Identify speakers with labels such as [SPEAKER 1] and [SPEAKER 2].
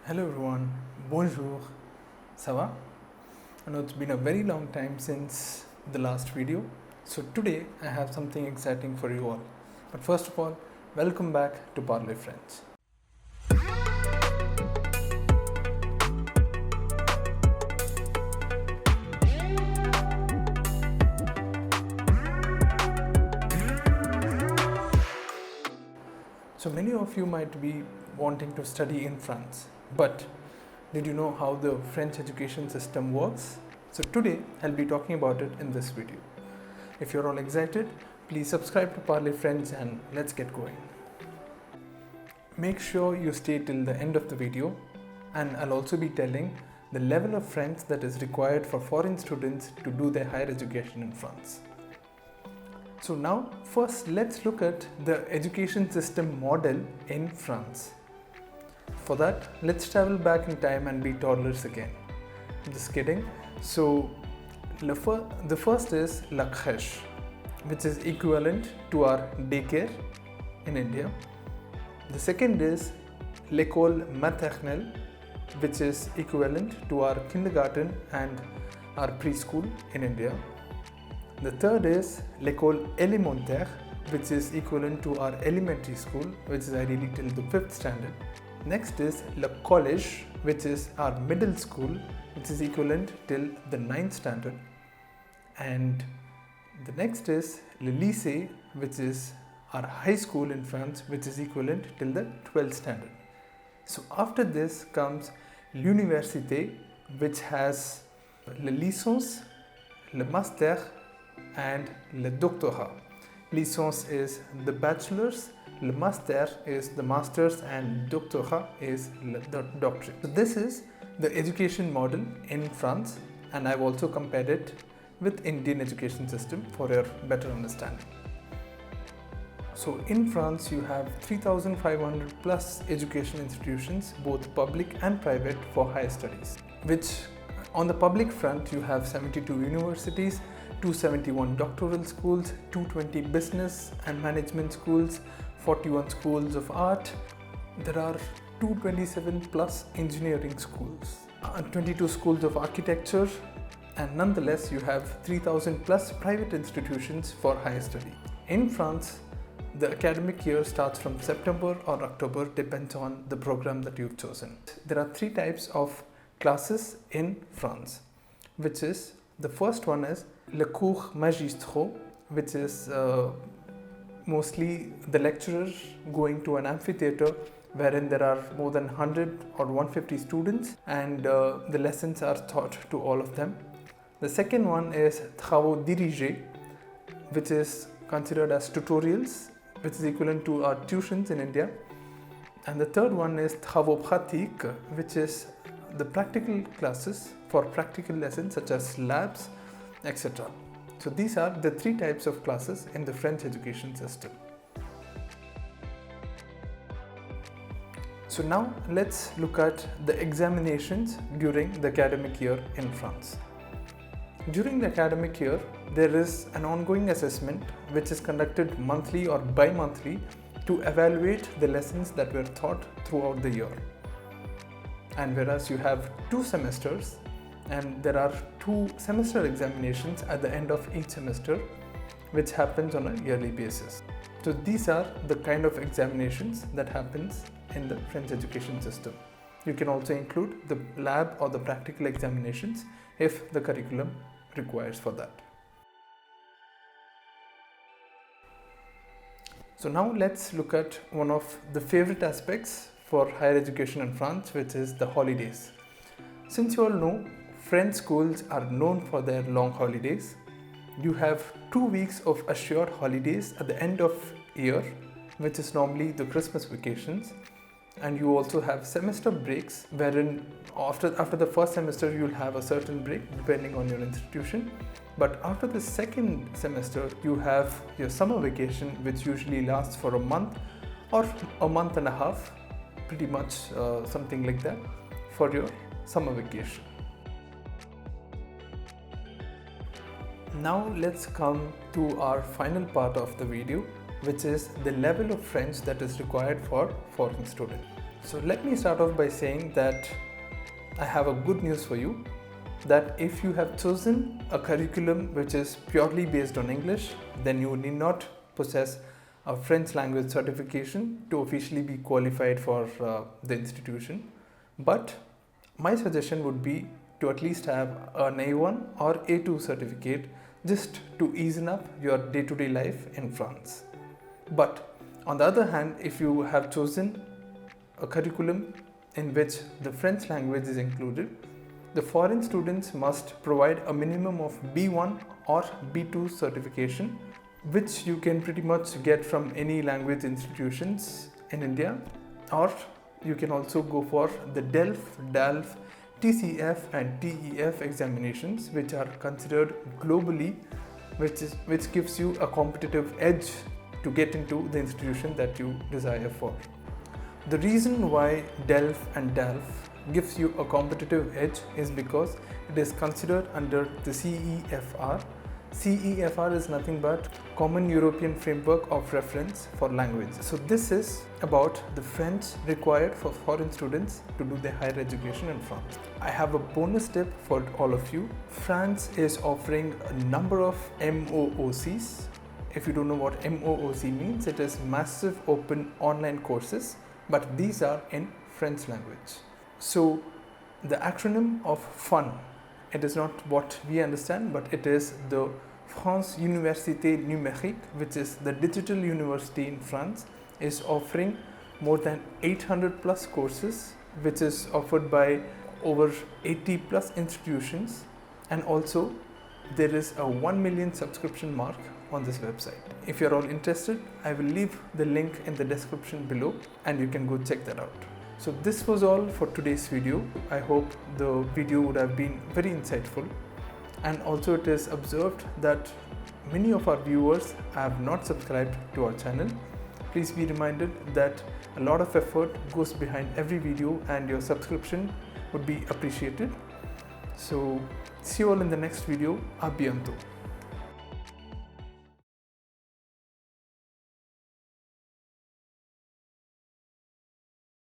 [SPEAKER 1] Hello everyone, bonjour, ça va? I know it's been a very long time since the last video, so today I have something exciting for you all. But first of all, welcome back to Parley French. So many of you might be wanting to study in France, but did you know how the French education system works? So today I'll be talking about it in this video. If you're all excited, please subscribe to Parley French and let's get going. Make sure you stay till the end of the video, and I'll also be telling the level of French that is required for foreign students to do their higher education in France. So now first let's look at the education system model in France. For that, let's travel back in time and be toddlers again. Just kidding. So the first is la crèche, which is equivalent to our daycare in India. The second is l'école maternelle, which is equivalent to our kindergarten and our preschool in India. The third is l'école élémentaire, which is equivalent to our elementary school, which is ideally till the 5th standard. Next is le collège, which is our middle school, which is equivalent till the 9th standard. And the next is le lycée, which is our high school in France, which is equivalent till the 12th standard. So after this comes l'université, which has le licence, le master and le doctorat. Licence is the bachelor's, le master is the master's, and doctorat is the doctorate. So this is the education model in France, and I've also compared it with Indian education system for your better understanding. So in France you have 3,500 plus education institutions, both public and private, for higher studies, which on the public front you have 72 universities, 271 doctoral schools, 220 business and management schools, 41 schools of art. There are 227 plus engineering schools, 22 schools of architecture, and nonetheless you have 3,000 plus private institutions for higher study. In France, the academic year starts from September or October, depends on the program that you've chosen. There are three types of classes in France, which is, the first one is le cours magistraux, which is mostly the lecturer going to an amphitheater wherein there are more than 100 or 150 students, and the lessons are taught to all of them. The second one is travaux dirigés, which is considered as tutorials, which is equivalent to our tuitions in India. And the third one is travaux pratiques, which is the practical classes for practical lessons such as labs, etc. So these are the three types of classes in the French education system. So now let's look at the examinations during the academic year in France. During the academic year, there is an ongoing assessment which is conducted monthly or bi-monthly to evaluate the lessons that were taught throughout the year. And whereas you have 2 semesters, and there are 2 semester examinations at the end of each semester, which happens on a yearly basis. So these are the kind of examinations that happens in the French education system. You can also include the lab or the practical examinations if the curriculum requires for that. So now let's look at one of the favorite aspects for higher education in France, which is the holidays. Since you all know, French schools are known for their long holidays. You have 2 weeks of assured holidays at the end of year, which is normally the Christmas vacations. And you also have semester breaks, wherein after the first semester you'll have a certain break depending on your institution. But after the second semester you have your summer vacation, which usually lasts for a month or a month and a half, pretty much something like that, for your summer vacation. Now let's come to our final part of the video, which is the level of French that is required for foreign students. So let me start off by saying that I have a good news for you, that if you have chosen a curriculum which is purely based on English, then you need not possess a French language certification to officially be qualified for the institution. But my suggestion would be to at least have an A1 or A2 certificate, just to ease up your day-to-day life in France. But on the other hand, if you have chosen a curriculum in which the French language is included, the foreign students must provide a minimum of B1 or B2 certification, which you can pretty much get from any language institutions in India, or you can also go for the DELF, DALF, TCF and TEF examinations, which are considered globally, which gives you a competitive edge to get into the institution that you desire for. The reason why DELF and DALF gives you a competitive edge is because it is considered under the CEFR. CEFR is nothing but Common European Framework of Reference for Language. So this is about the French required for foreign students to do their higher education in France. I have a bonus tip for all of you. France is offering a number of MOOCs. If you don't know what MOOC means, it is Massive Open Online Courses, but these are in French language. So the acronym of FUN, it is not what we understand, but it is the France Université Numérique, which is the digital university in France, is offering more than 800 plus courses, which is offered by over 80 plus institutions, and also there is a 1 million subscription mark on this website. If you're all interested, I will leave the link in the description below and you can go check that out. So this was all for today's video. I hope the video would have been very insightful, and also it is observed that many of our viewers have not subscribed to our channel. Please be reminded that a lot of effort goes behind every video and your subscription would be appreciated. So see you all in the next video. A bientôt.